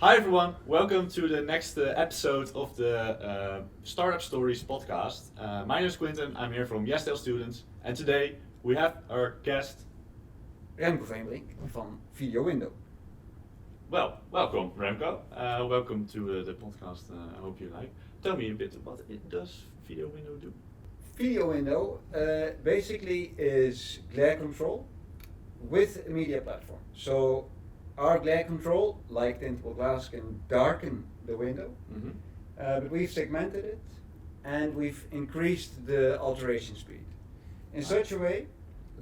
Hi everyone, welcome to the next episode of the Startup Stories podcast. My name is Quinten, I'm here from Delft Students, and today we have our guest. Remco van Videowindow. Well, welcome Remco. Welcome to the podcast. I hope you like. Tell me a bit, what does Videowindow do? Videowindow basically is glare control with a media platform. So our glare control, like tintable glass, can darken the window, but we've segmented it and we've increased the alteration speed in such a way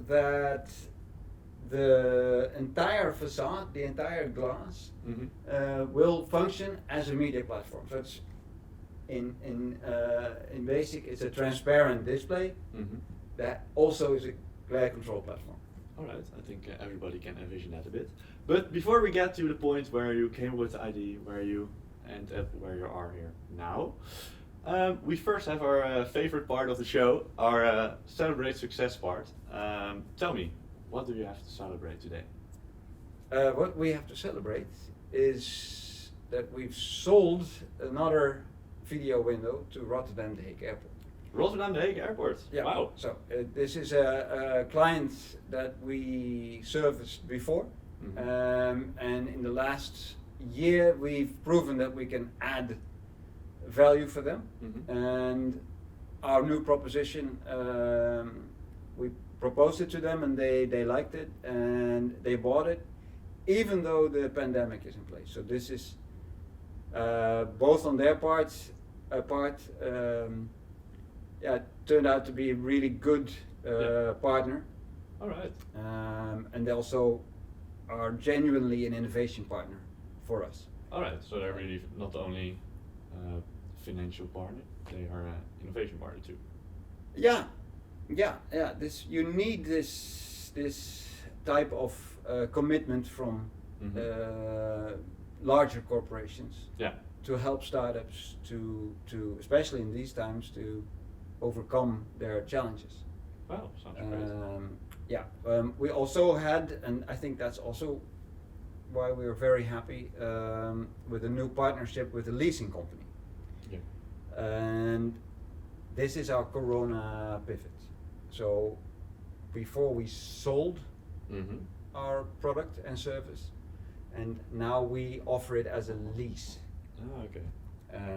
that the entire facade, the entire glass, will function as a media platform. So it's in basic, it's a transparent display that also is a glare control platform. Alright, I think everybody can envision that a bit. But before we get to the point where you came with the idea, where you end up where you are here now, we first have our favorite part of the show, our celebrate success part. Tell me, what do you have to celebrate today? What we have to celebrate is that we've sold another video window to Rotterdam The Hague Airport. Rotterdam The Hague Airport? Yeah. Wow. So this is a client that we serviced before, and in the last year we've proven that we can add value for them. And our new proposition, we proposed it to them and they liked it and they bought it, even though the pandemic is in place. So this is both on their part, it turned out to be a really good partner. All right. And they also are genuinely an innovation partner for us. All right. So they're really not only financial partner, they are an innovation partner too. Yeah. This you need this type of commitment from larger corporations. Yeah. To help startups to especially in these times to overcome their challenges. Wow, sounds great. We also had, and I think that's also why we were very happy with a new partnership with a leasing company. Yeah. And this is our Corona pivot. So before we sold our product and service, and now we offer it as a lease. Ah, okay.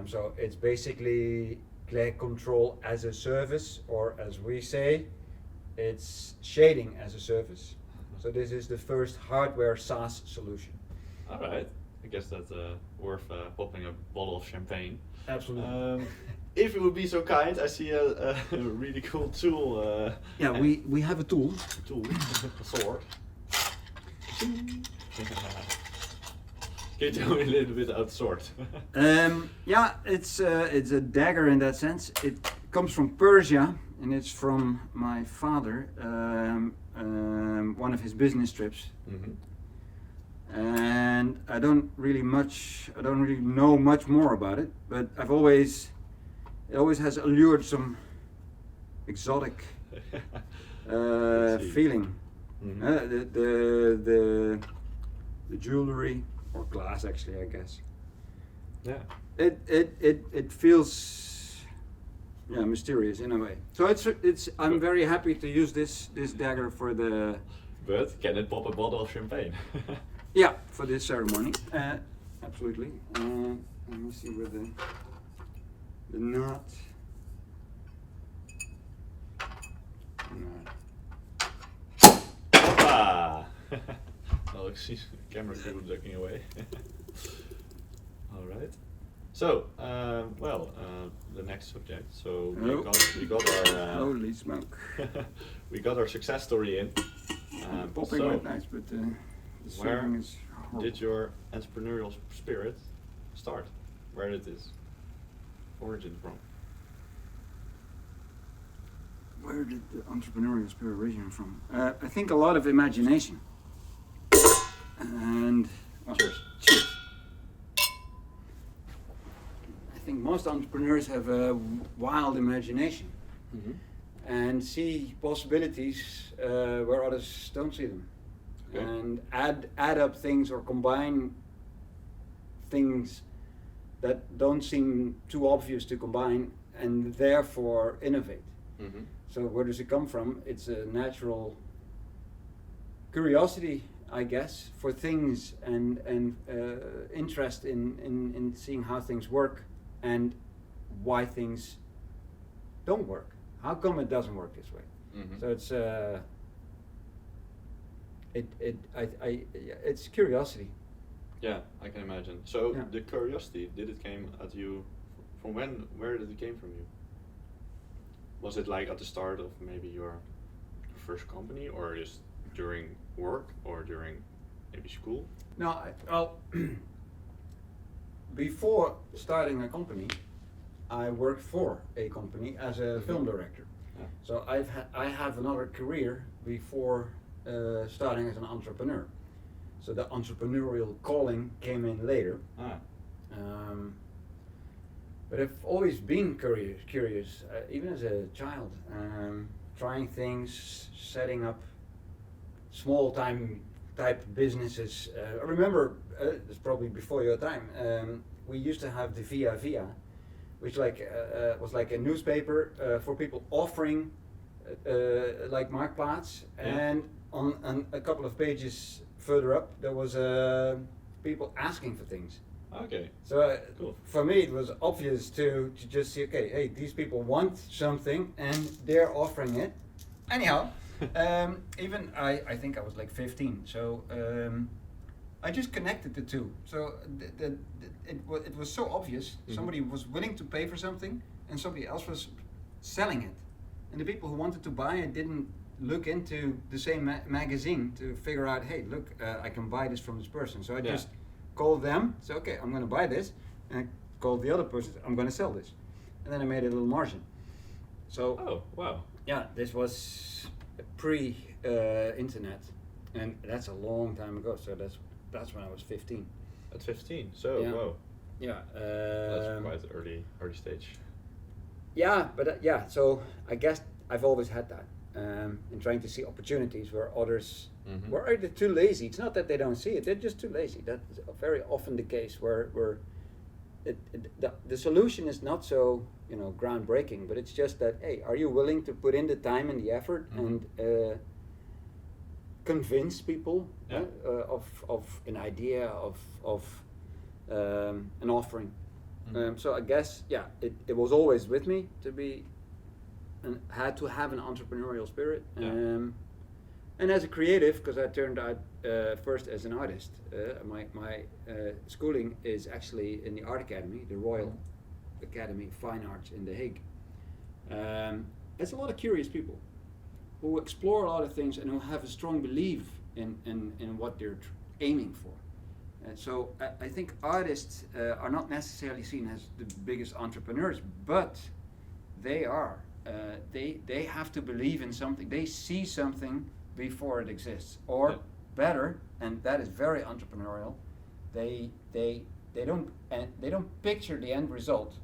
So it's basically glare control as a service, or as we say, it's shading as a service. So this is the first hardware SaaS solution. All right. I guess that's worth popping a bottle of champagne. Absolutely. If you would be so kind, I see a really cool tool. We have a tool. A sword. Can you tell me a little bit about the sword? It's a dagger in that sense. It comes from Persia, and it's from my father, one of his business trips. And I don't really know much more about it, but it always has allured some exotic feeling. The jewelry, or glass actually, I guess. Yeah. It feels mysterious in a way. So I'm very happy to use this dagger for the. But can it pop a bottle of champagne? Yeah, for this ceremony. Absolutely. Let me see where the knot. Hoppa! Well, I see the camera crew looking away. All right. So, the next subject. So we got our. Holy smoke! We got our success story in. Popping went nice, but the serving is horrible. Did your entrepreneurial spirit start? Where did this origin from? Where did the entrepreneurial spirit originate from? I think a lot of imagination. And cheers. I think most entrepreneurs have a wild imagination and see possibilities where others don't see them. Okay. And add up things or combine things that don't seem too obvious to combine, and therefore innovate. Mm-hmm. So where does it come from? It's a natural curiosity, I guess, for things, and interest in seeing how things work and why things don't work. How come it doesn't work this way? Mm-hmm. So it's curiosity. Yeah, I can imagine. So Yeah. the curiosity, did it came at you from when? Where did it came from you? Was it like at the start of maybe your first company, or just during work, or during maybe school? No, well, before starting a company, I worked for a company as a Mhm. film director. Yeah. So I have another career before starting as an entrepreneur. So the entrepreneurial calling came in later. Ah. But I've always been curious, even as a child, trying things, setting up small time type businesses. I remember, it's probably before your time, we used to have the Via, which was like a newspaper for people offering like Marktplaats, Yeah. and on a couple of pages further up there was people asking for things. Okay. So Cool. for me it was obvious to just see, okay, hey, these people want something and they're offering it. Anyhow, even I think I was like 15, so I just connected the two. So it was so obvious. Mhm. Somebody was willing to pay for something and somebody else was selling it. And the people who wanted to buy it didn't look into the same magazine to figure out, hey, look, I can buy this from this person. So I Yeah. just called them, said, okay, I'm going to buy this. And I called the other person, I'm going to sell this. And then I made a little margin. So Oh, wow. yeah, this was pre-internet, and that's a long time ago. So that's when I was 15. At 15. So, Yeah. wow. Yeah. That's quite early stage. Yeah, but yeah. So I guess I've always had that, in trying to see opportunities where others Mhm. were either too lazy. It's not that they don't see it; they're just too lazy. That's very often the case where the solution is not so groundbreaking, but it's just that, hey, are you willing to put in the time and the effort Mhm. and convince people Yeah. of an idea of an offering. Mhm. So I guess it was always with me to be and had to have an entrepreneurial spirit. Yeah. And as a creative, because I turned out first as an artist. My schooling is actually in the Art Academy, the Royal Academy of Fine Arts in The Hague. There's a lot of curious people who explore a lot of things and who have a strong belief in what they're aiming for. So I think artists are not necessarily seen as the biggest entrepreneurs, but they are. They have to believe in something. They see something before it exists, or Yeah. better, and that is very entrepreneurial. They don't picture the end result.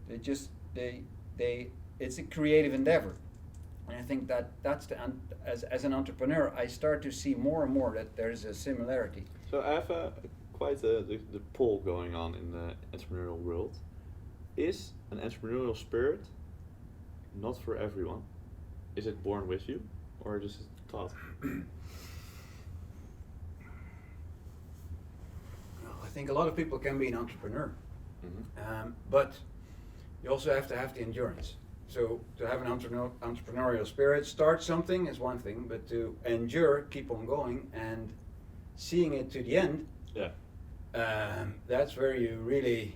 It's a creative endeavor, and I think that's as an entrepreneur, I start to see more and more that there's a similarity. So I have the poll going on in the entrepreneurial world. Is an entrepreneurial spirit not for everyone? Is it born with you, or just taught? I think a lot of people can be an entrepreneur, Mm-hmm. but you also have to have the endurance. So to have an entrepreneurial spirit, start something is one thing, but to endure, keep on going, and seeing it to the end, Yeah. that's where you really,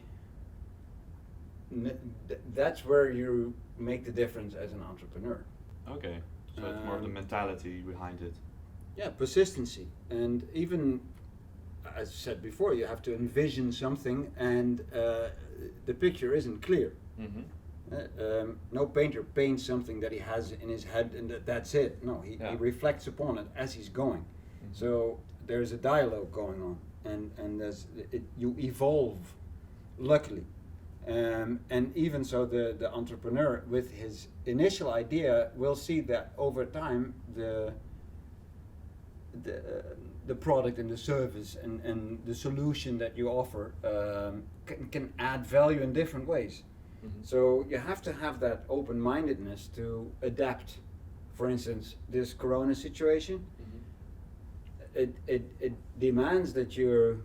that's where you make the difference as an entrepreneur. Okay. So it's more of the mentality behind it. Yeah, persistency, and even as I said before, you have to envision something, and the picture isn't clear. Mm-hmm. No painter paints something that he has in his head and that's it. No, he reflects upon it as he's going. Mm-hmm. So there's a dialogue going on, and you evolve, luckily. And even so, the entrepreneur with his initial idea will see that over time the the product and the service and the solution that you offer can add value in different ways. Mhm. So you have to have that open-mindedness to adapt. For instance, this Corona situation, Mhm. it demands that you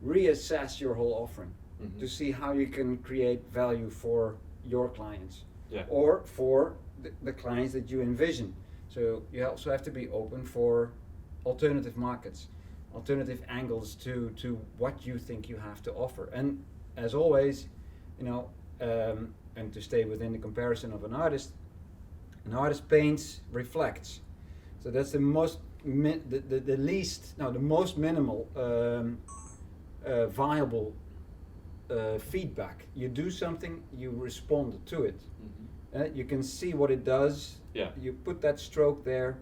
reassess your whole offering Mhm. to see how you can create value for your clients Yeah. or for the clients that you envision. So you also have to be open for alternative markets, alternative angles to what you think you have to offer. And as always, you know, and to stay within the comparison of an artist paints, reflects. So that's the most the most minimal viable feedback. You do something, you respond to it. Mhm. You can see what it does. Yeah. You put that stroke there.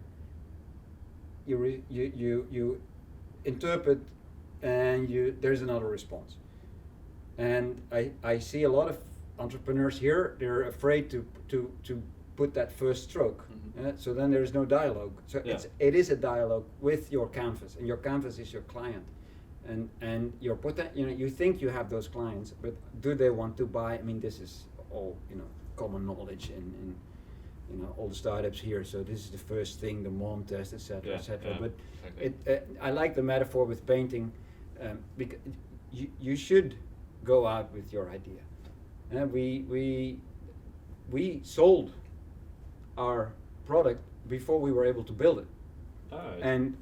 You interpret, and there's another response. And I see a lot of entrepreneurs here. They're afraid to put that first stroke. Mhm. So then there is no dialogue. So Yeah. it is a dialogue with your canvas, and your canvas is your client. And your you think you have those clients, but do they want to buy? I mean, this is all common knowledge in all the startups here. So this is the first thing, the mom test, etc., Yeah, etc. yeah, But exactly. I like the metaphor with painting, because you should go out with your idea. We sold our product before we were able to build it, Alright. and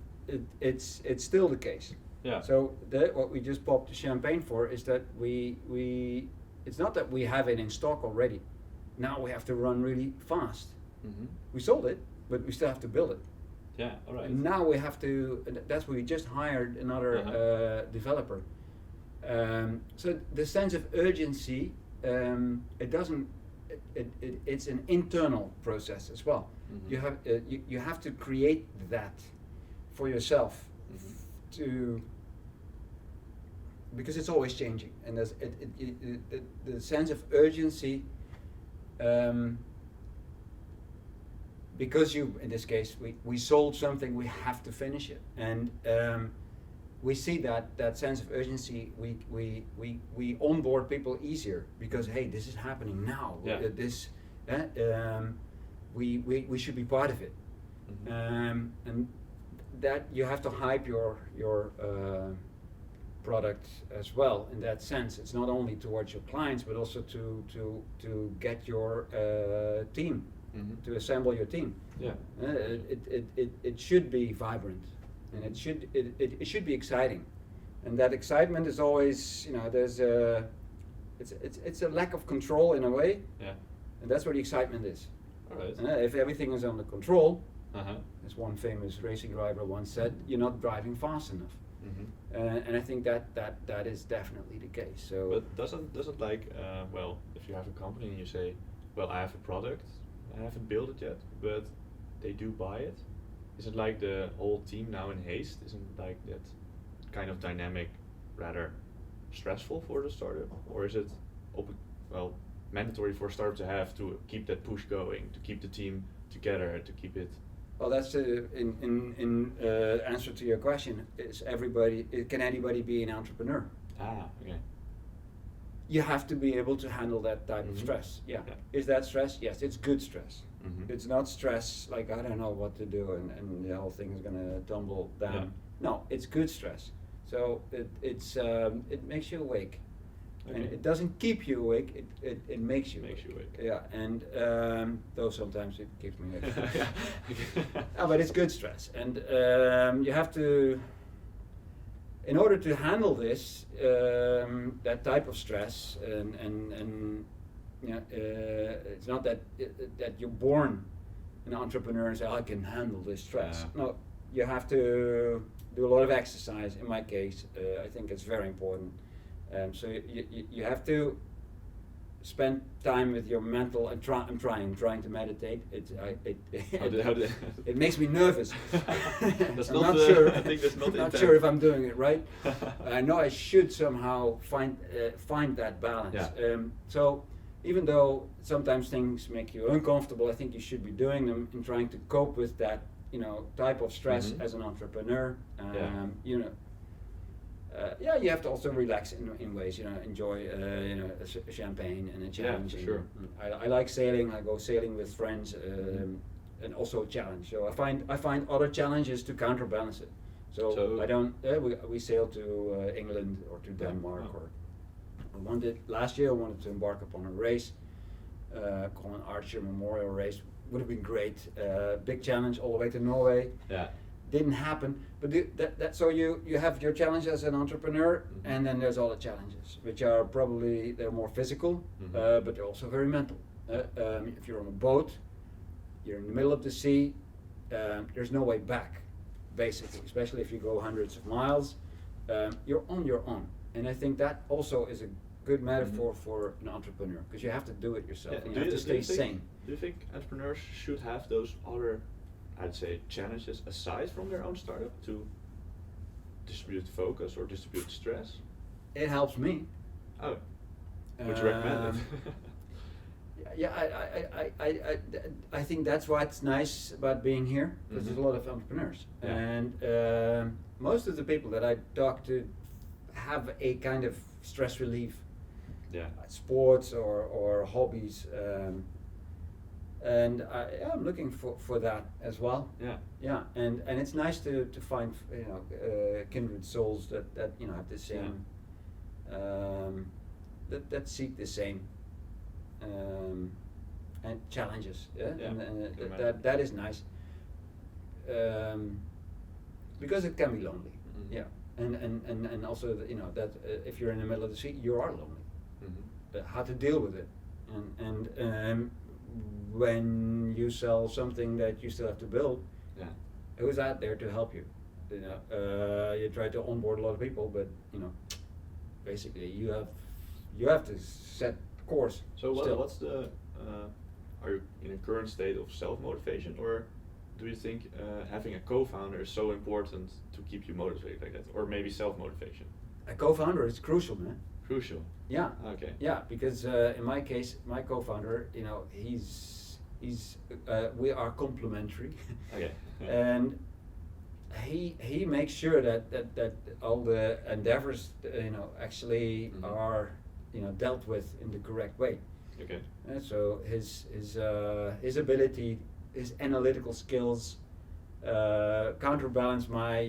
it's still the case. Yeah. So what we just popped the champagne for is that it's not that we have it in stock already. Now we have to run really fast. Mhm. We sold it, but we still have to build it. Yeah. All right. And now we have to. That's why we just hired another developer. So the sense of urgency, it doesn't. It's an internal process as well. Mhm. You have to create that for yourself Mhm. because it's always changing, and there's the sense of urgency. Because in this case, we sold something, we have to finish it, and we see that sense of urgency. We onboard people easier because hey, this is happening now. Yeah. We should be part of it, Mhm. and that you have to hype your product as well. In that sense, it's not only towards your clients, but also to get your team. Mhm. To assemble your team. Yeah. It should be vibrant, and it should be exciting, and that excitement is always there's it's a lack of control in a way, Yeah. and that's where the excitement is. All right. If everything is under control, Uh-huh. as one famous racing driver once said, you're not driving fast enough, Mhm. and I think that is definitely the case. So. But doesn't like well, if you have a company and you say, well, I have a product, I haven't built it yet, but they do buy it. Isn't like the whole team now in haste? Isn't like that kind of dynamic rather stressful for the startup, or is it mandatory for a startup to have to keep that push going, to keep the team together, to keep it? Well, that's in answer to your question. Can anybody be an entrepreneur? Okay. You have to be able to handle that type of Mhm. stress. Yeah. Yeah. Is that stress? Yes, it's good stress. Mhm. It's not stress like I don't know what to do and the whole thing is gonna tumble down. Yeah. No, it's good stress. So it makes you awake, and Okay. it doesn't keep you awake. It makes you. Makes you awake. Yeah, and though sometimes it keeps me awake. Yeah. No, but it's good stress, and you have to. In order to handle this, that type of stress, and it's not that you're born an entrepreneur and say, I can handle this stress. Yeah. No, you have to do a lot of exercise. In my case, I think it's very important. So you have to spend time with your mental. I'm trying to meditate. It makes me nervous. That's I'm not not sure. I think that's not not intent. sure if I'm doing it right. I know I should somehow find that balance. Yeah. So even though sometimes things make you uncomfortable, I think you should be doing them and trying to cope with that type of stress Mhm. as an entrepreneur. Yeah. You have to also relax in ways, enjoy, a champagne and a challenge. for and- sure. and I like sailing. I go sailing with friends, Mhm. and also a challenge. So I find other challenges to counterbalance it. So I don't. We sail to England or to Denmark, Oh. or last year I wanted to embark upon a race, called an Archer Memorial Race. Would have been great. Big challenge all the way to Norway. Yeah. Didn't happen, but so you have your challenge as an entrepreneur, Mhm. and then there's all the challenges, which are probably they're more physical, Mhm. but they're also very mental. If you're on a boat, you're in the middle of the sea, there's no way back, basically, especially if you go hundreds of miles. You're on your own, and I think that also is a good metaphor for an entrepreneur, because you have to do it yourself, Yeah, and you have to stay sane. Do you think entrepreneurs should have those other, I'd say, challenges aside from their own startup to distribute focus or distribute stress? It helps me. Oh, would you recommend it? Yeah, I think that's what's nice about being here, because there's a lot of entrepreneurs, Yeah. and most of the people that I talk to have a kind of stress relief, Yeah. sports or hobbies, and I'm looking for that as well. Yeah. Yeah, and it's nice to find kindred souls that have the same, that seek the same, and challenges. Yeah, Yeah, and can that is nice, because it can be lonely. Mhm. Yeah, and also that if you're in the middle of the sea, you are lonely. Mhm. How to deal with it, and when you sell something that you still have to build, Yeah. who's out there to help you? You try to onboard a lot of people, but basically you have to set course. So still. what's the, are you in a current state of self-motivation, or do you think having a co-founder is so important to keep you motivated like that, or maybe self-motivation? A co-founder is crucial, man. Crucial. Yeah. Okay. Yeah, because in my case, my co-founder, we are complementary. Okay. And he makes sure that all the endeavors actually Mhm. are dealt with in the correct way. Okay. So his ability, his analytical skills counterbalance my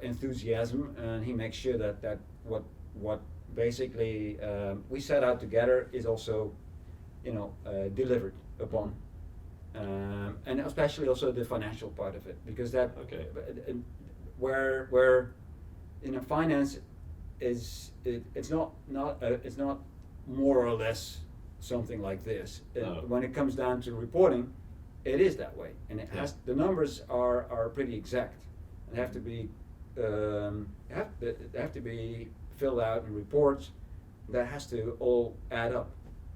enthusiasm, and he makes sure that what basically we set out together is also delivered upon. And especially also the financial part of it, because that Okay. where finance it's not more or less something like this. No. When it comes down to reporting, it is that way, and it Yeah. has the numbers are pretty exact and have to be have to be filled out in reports that has to all add up,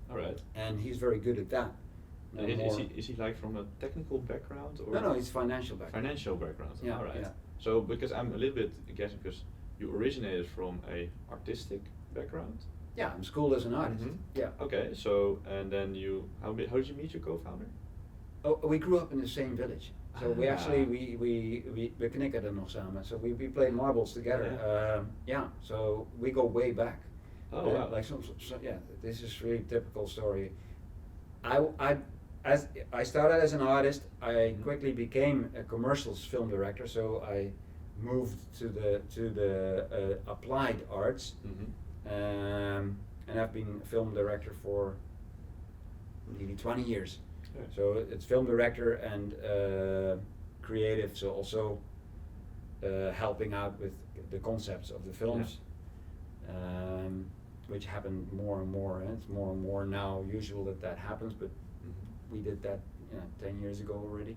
All right. and he's very good at that. And is he like from a technical background, or No, he's financial background. financial background? Yeah, All right. yeah. So because I'm a little bit guessing, because you originated from a artistic background. Yeah, I'm schooled as an artist. Mhm. Yeah. Okay. So and then how did you meet your co-founder? Oh, we grew up in the same village. So we actually Ah. we knikkerden nog samen. So we played marbles together. Yeah. So we go way back. Oh, wow. Like yeah, this is really typical story. As I started as an artist, I Mhm. quickly became a commercials film director. So I moved to the applied arts, Mhm. and I've been a film director for nearly 20 years. Okay. So it's film director and creative, so also helping out with the concepts of the films, which happen more and more, and it's more and more now usual that happens, but Mhm. we did that 10 years ago already.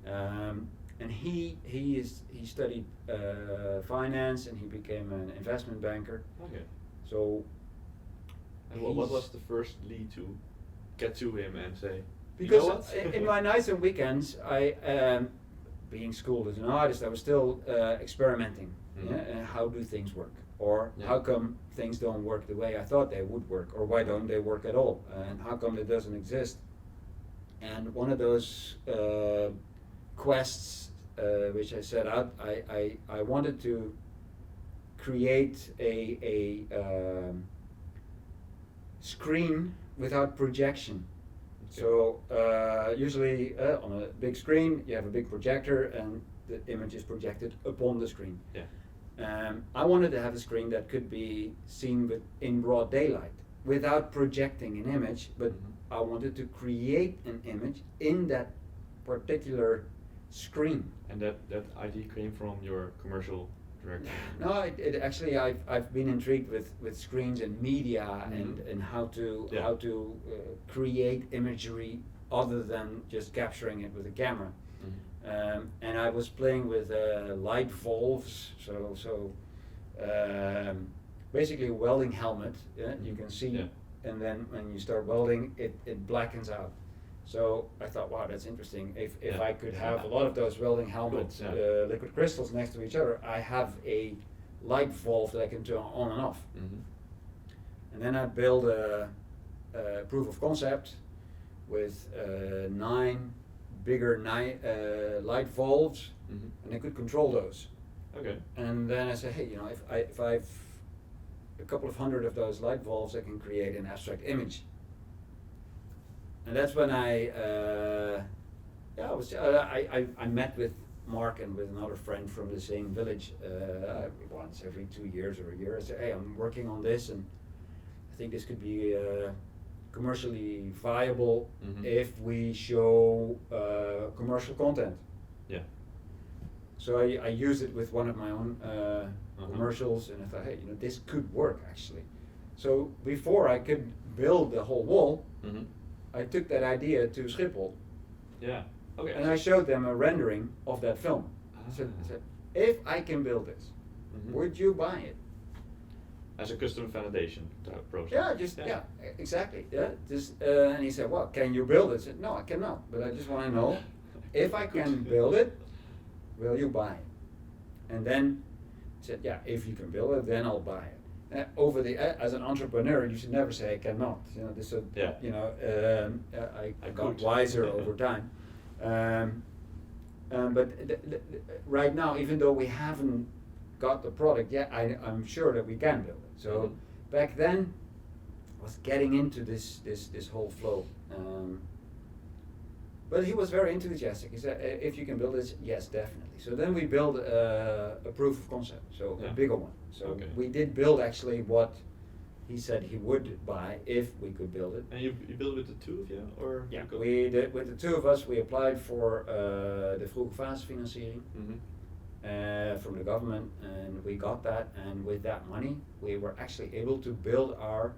Yeah. And he studied finance, and he became an investment banker. Okay. So And what he's- was the first lead to get to him and say, Because you know what? in my nights and weekends, being schooled as an artist, I was still experimenting. Mhm. Yeah, and how do things work? Or Yeah. how come things don't work the way I thought they would work? Or why don't they work at all? And how come it doesn't exist? And one of those quests which I set out, I wanted to create a screen without projection. Okay. So usually on a big screen you have a big projector and the image is projected upon the screen. Yeah. I wanted to have a screen that could be seen in broad daylight without projecting an image, but Mhm. I wanted to create an image in that particular screen. And that idea came from your commercial director? No, it actually I've been intrigued with screens and media Mhm. and how to Yeah. create imagery other than just capturing it with a camera. Mhm. And I was playing with light valves, so basically a welding helmet. You can see, Yeah. and then when you start welding, it blackens out. So I thought, wow, that's interesting. If Yeah. I could have a lot of those welding helmets, Cool, yeah. liquid crystals next to each other, I have a light valve that I can turn on and off. Mhm. And then I built a proof of concept with nine bigger light valves, Mhm. and I could control those. Okay. And then I said, hey, you know, if I've a couple of hundred of those light valves, I can create an abstract image. And that's when I met with Mark and with another friend from the same village once every 2 years or a year. I said, hey, I'm working on this, and I think this could be commercially viable Mhm. if we show commercial content. Yeah. So I used it with one of my own Uh-huh. commercials, and I thought, hey, you know, this could work actually. So before I could build the whole wall, Mhm. I took that idea to Schiphol, Yeah. Okay. and I showed them a rendering of that film. I said, Ah. if I can build this, Mhm. would you buy it? As a custom validation type process. Yeah, exactly. Yeah, just and he said, well, can you build it? I said, no, I cannot, but I just want to know if I can build it, will you buy it? And then he said, yeah, if you can build it, then I'll buy it. As an entrepreneur, you should never say I cannot. You know, this. Yeah. You know, I got could. wiser Yeah. over time. But right now, even though we haven't got the product yet, I'm sure that we can build it. So Mhm. back then, I was getting into this whole flow. But he was very enthusiastic. He said, if you can build this, yes, definitely. So then we built a proof of concept, so Yeah. a bigger one. So Okay. we did build actually what he said he would buy if we could build it. And you built with the two of you, or? Yeah, you go- we did, with the two of us, we applied for the vroege fase financiering Mhm. from the government, and we got that. And with that money, we were actually able to build our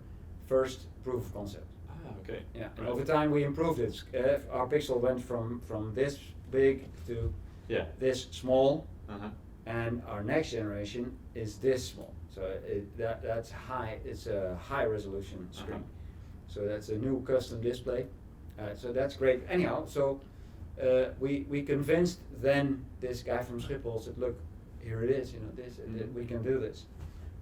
first proof of concept. Ah, okay. Yeah, and Right. over time we improved it. Our pixel went from this big to Yeah. this small, Uh-huh. and our next generation is this small. So that's high. It's a high resolution screen. So that's a new custom display. So that's great. Anyhow, so we convinced then this guy from Schiphol said, look, here it is. You know, this Mhm. we can do this.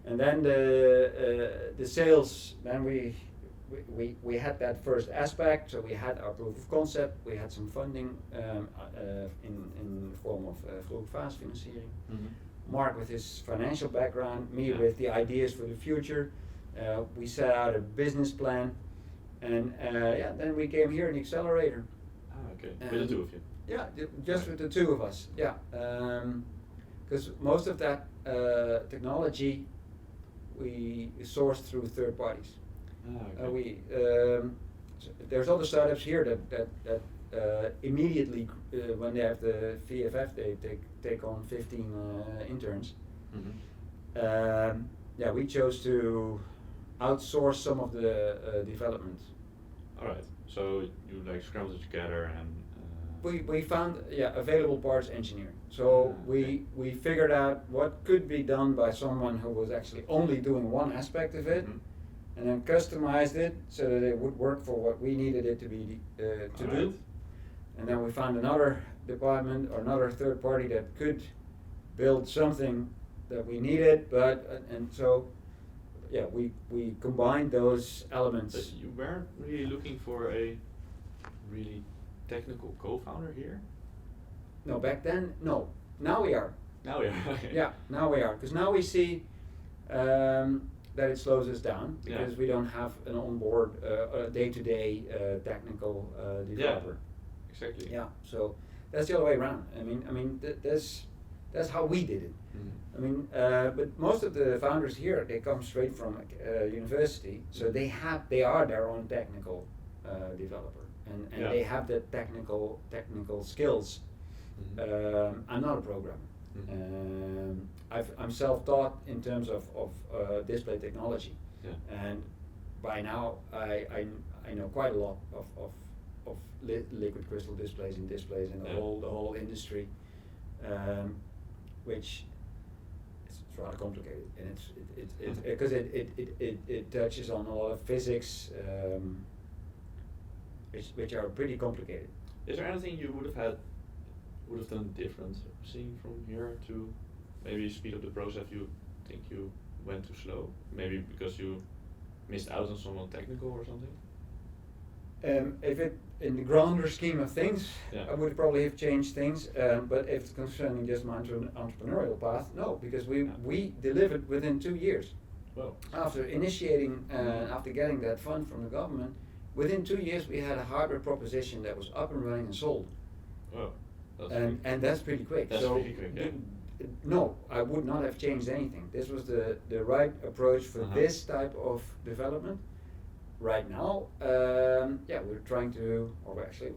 And then the sales. Then we had that first aspect. So we had our proof of concept. We had some funding in the form of vroege fase financiering. Mhm. Mark with his financial background, me Yeah. with the ideas for the future. We set out a business plan, and then we came here in the accelerator. Ah, okay. With the two of you. Yeah, just with the two of us. Yeah, because most of that technology we sourced through third parties. Ah, okay. There's other startups here that immediately when they have the VFF they take on 15 interns. Mhm. We chose to outsource some of the development. All right. So you like scrambled it together and. We found available parts engineering. So okay. we figured out what could be done by someone who was actually only doing one aspect of it. Mhm. And then customized it so that it would work for what we needed it to be to do. Alright. And then we found another department or another third party that could build something that we needed, and so we combined those elements. But you weren't really looking for a really technical co-founder here? No, back then, no. Now we are. Now we are. Okay. Yeah, now we are. Because now we see that it slows us down because Yeah. we don't have an onboard, day-to-day technical developer. Exactly. Yeah, so that's the other way around. I mean, that's how we did it. Mhm. I mean, but most of the founders here, they come straight from university, so they are their own technical developer, and Yeah. they have the technical skills. Mhm. I'm not a programmer. Mhm. I'm self-taught in terms of display technology, Yeah. and by now I know quite a lot of liquid crystal displays and the Yeah. whole industry, which is rather complicated, and it's because it touches on a lot of physics, which are pretty complicated. Is there anything you would have done different, seeing from here to maybe speed up the process? You think you went too slow? Maybe because you missed out on someone technical or something? If it in the grander scheme of things, Yeah. I would probably have changed things. But if it's concerning just my entrepreneurial path, no, because Yeah. we delivered within 2 years Well. after initiating, after getting that fund from the government. Within 2 years, we had a hardware proposition that was up and running and sold, Well. That's and that's pretty quick. That's so pretty quick, yeah. No, I would not have changed anything. This was the right approach for Uh-huh. this type of development. Right now, we're trying to, or actually,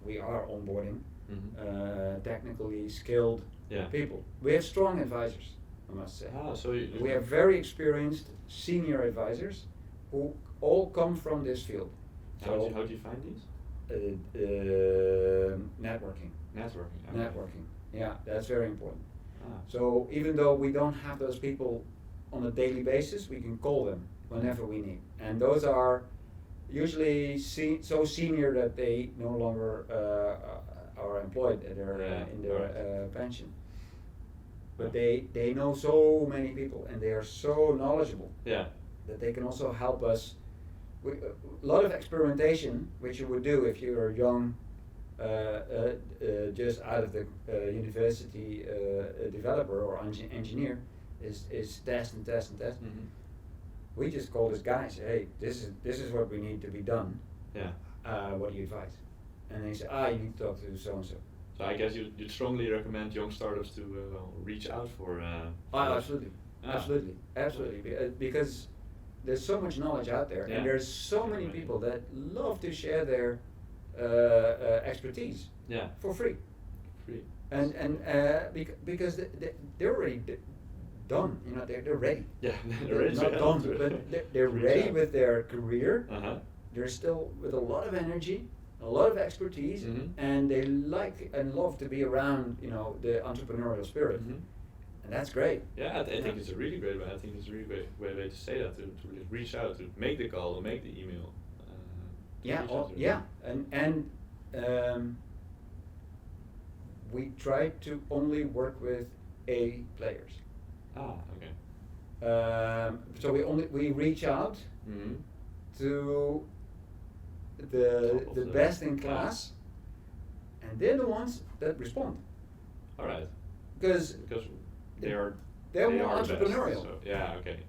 we are onboarding Mhm. technically skilled Yeah. people. We have strong advisors, I must say. Ah, so you. We have very experienced senior advisors who all come from this field. How do you find these? Networking. Networking. Okay. Networking. Yeah, that's very important. Ah. So even though we don't have those people on a daily basis, we can call them whenever we need. And those are usually so senior that they no longer are employed, they're in their right. pension. But they know so many people, and they are so knowledgeable Yeah. that they can also help us. A lot of experimentation, which you would do if you were young, just out of the university developer or engineer, is test and test and test. Mhm. We just call this guy and say, hey, this is what we need to be done. Yeah. What do you advise? And they say, you need to talk to so and so. So I guess you'd strongly recommend young startups to reach out for. Absolutely, Ah. absolutely, because there's so much knowledge out there, Yeah. and there's so Can many imagine. people that love to share their expertise Yeah. for free, Free. and because they're already done, they're ready. Yeah. They're not done, but they're ready with their career. Uh-huh. They're still with a lot of energy, a lot of expertise, Mhm. and they like and love to be around, the entrepreneurial spirit, Mhm. and that's great. Yeah, I think it's a really great way. I think it's a really great way to say that, to really reach out, to make the call, to make the email. To reach out to And we try to only work with A players. Ah, okay. So we reach out Mm-hmm. to Top the of the the best in class. class, and they're the ones that respond, All right. because Because they are. they're they more are best, entrepreneurial. so, yeah. Okay.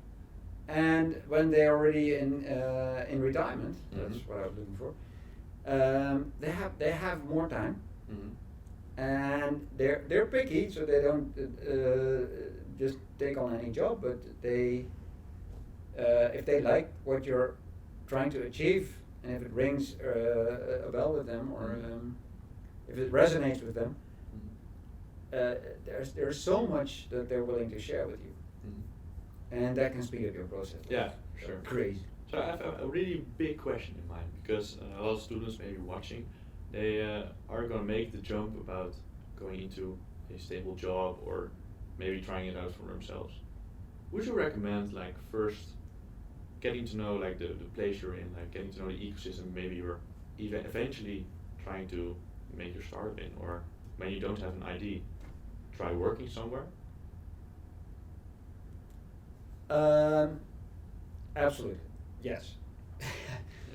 And when they're already in retirement, that's Mhm. what I was looking for. They have more time, Mm-hmm. and they're picky, so they don't just take on any job. But they, if they like what you're trying to achieve, and if it rings a bell with them, or if it resonates with them, there's so much that they're willing to share with you, and that can speed up your process. Yeah, sure. Crazy. So I have a really big question in mind, because a lot of students maybe watching, they are going to make the jump about going into a stable job or maybe trying it out for themselves. Would you recommend, like, first getting to know, like, the place you're in, like getting to know the ecosystem maybe you're even eventually trying to make your startup in, or when you don't have an ID, try working somewhere? Absolutely, yes.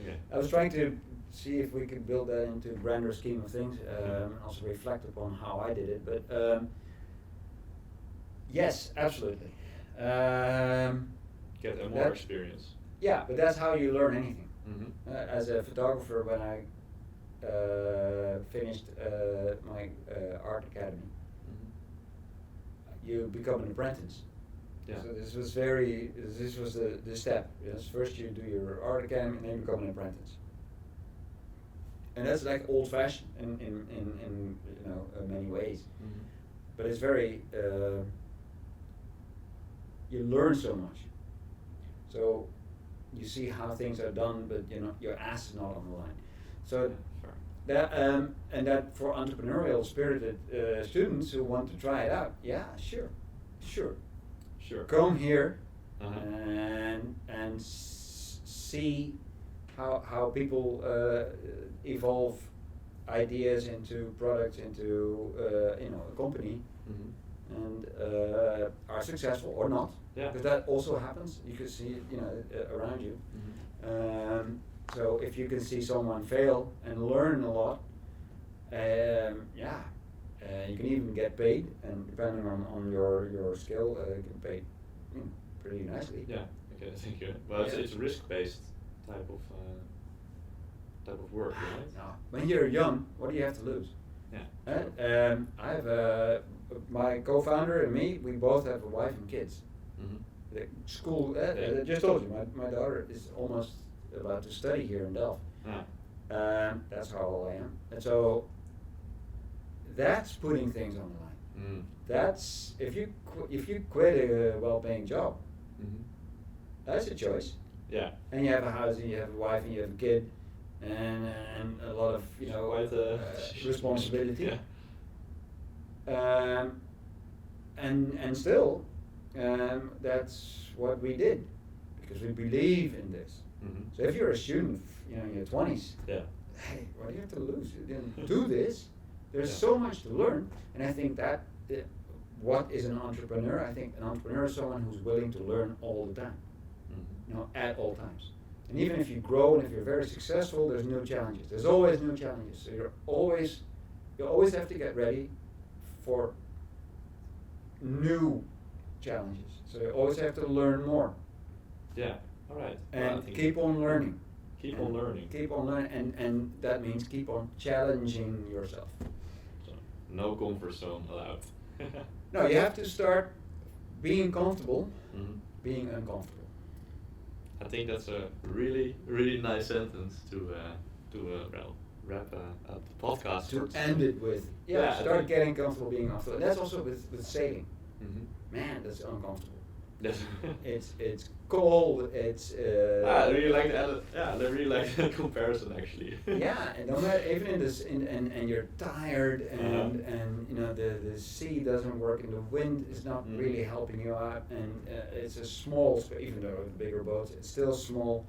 Okay. I was trying to see if we could build that into a grander scheme of things, and also reflect upon how I did it. But yes, absolutely. Get a more experience. Yeah, but that's how you learn anything. Mm-hmm. As a photographer, when I finished my art academy, you become an apprentice. Yeah. So this was the step. Yes, first you do your art academy, and then you become an apprentice. And that's like old-fashioned in many ways. Mm-hmm. But it's very you learn so much. So you see how things are done, but your ass is not on the line. So that and that for entrepreneurial spirited students who want to try it out, yeah, sure. Come here and see how people evolve ideas into products, into a company, and are successful or not. Yeah. Because that also happens. You can see it around you. So if you can see someone fail and learn a lot, you can even get paid, and depending on your skill, you can pay pretty nicely. Yeah. Okay. Thank you. Well, it's risk-based type of work, right? No. When you're young, what do you have to lose? Yeah. I have my co-founder and me. We both have a wife and kids. Mm-hmm. The school. I just told you, my daughter is almost about to study here in Delft. That's how old I am, and so that's putting things on the line. That's if you quit a well-paying job, that's a choice. Yeah. And you have a house, and you have a wife, and you have a kid, and a lot of quite a responsibility. Yeah. And still, that's what we did because we believe in this. So if you're a student, in your 20s, hey, what do you have to lose? You didn't do this. There's so much to learn, and I think that what is an entrepreneur? I think an entrepreneur is someone who's willing to learn all the time, at all times. And even if you grow and if you're very successful, there's new challenges. There's always new challenges. So you always have to get ready for new challenges. So you always have to learn more. Yeah. All right. And keep on learning. Keep on learning. Keep on learning, and that means keep on challenging yourself. So, no comfort zone allowed. No, you have to start being comfortable, being uncomfortable. I think that's a really, really nice sentence to wrap up the podcast. To end it with, start getting comfortable being uncomfortable. And that's also with sailing. Man, that's uncomfortable. It's cold. It's. I really like that. Yeah, I really like that comparison actually. Yeah, and no matter, even in this, and you're tired, and the sea doesn't work, and the wind is not really helping you out, and it's a small space. Even though with bigger boats, it's still small,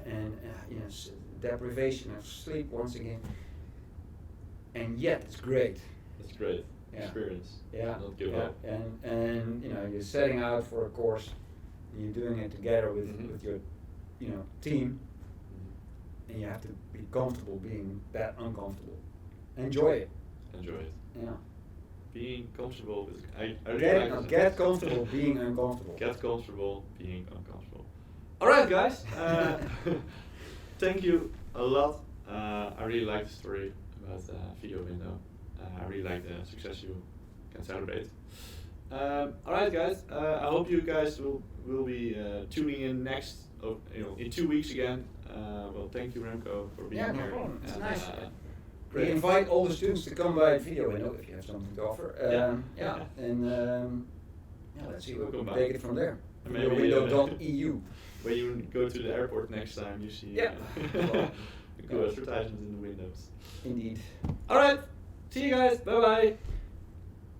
and deprivation of sleep once again. And yet it's great. It's great. Yeah. Experience. Yeah. Not give up. And you're setting out for a course, and you're doing it together with your team, and you have to be comfortable being that uncomfortable. Enjoy it. Enjoy it. Yeah. Being comfortable with I really like get comfortable being uncomfortable. Get comfortable being uncomfortable. Alright guys. Thank you a lot. I really like the story about Videowindow. I really like the success you can celebrate. Alright guys, I hope you guys will be tuning in in 2 weeks again. Well, thank you Remco for being here. No problem. It's nice. We Great. invite all the students to come by Videowindow if you have something to offer. And let's see, we'll take it from there. Videowindow.eu. When you go to the airport next time, you see cool advertisements in the windows. Indeed. Alright, see you guys, bye bye.